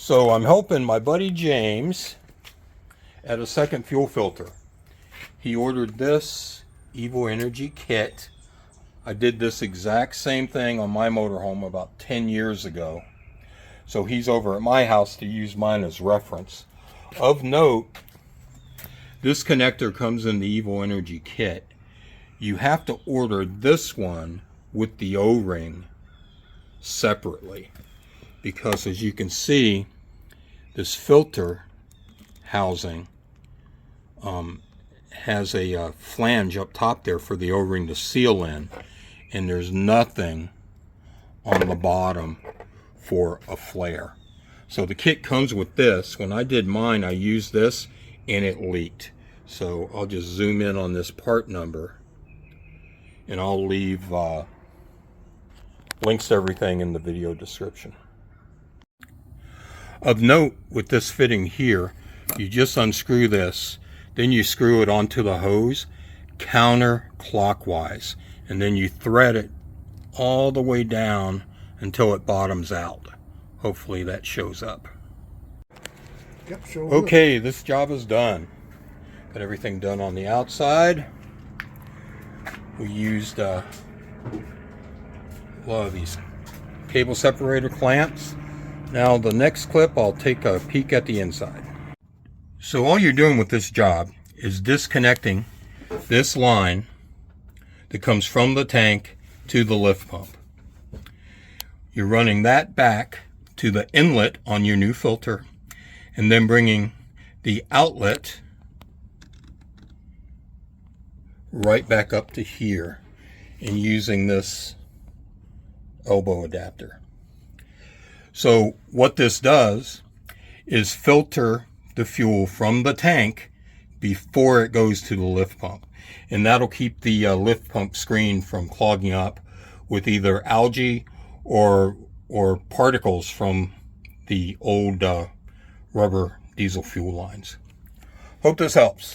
So I'm helping my buddy James at a second fuel filter. He ordered this Evo Energy kit. I did this exact same thing on my motorhome about 10 years ago. So he's over at my house to use mine as reference. Of note, this connector comes in the Evo Energy kit. You have to order this one with the O-ring separately, because as you can see, this filter housing has a flange up top there for the O-ring to seal in, and there's nothing on the bottom for a flare. So the kit comes with this. When I did mine, I used this and it leaked. So I'll just zoom in on this part number, and I'll leave links to everything in the video description. Of note, with this fitting here, you just unscrew this, then you screw it onto the hose counterclockwise, and then you thread it all the way down until it bottoms out. Hopefully that shows up. Yep, sure. Okay, this job is done. Got everything done on the outside. We used a lot of these cable separator clamps. Now the next clip, I'll take a peek at the inside. So all you're doing with this job is disconnecting this line that comes from the tank to the lift pump. You're running that back to the inlet on your new filter, and then bringing the outlet right back up to here and using this elbow adapter. So what this does is filter the fuel from the tank before it goes to the lift pump, and that'll keep the lift pump screen from clogging up with either algae or particles from the old rubber diesel fuel lines. Hope this helps.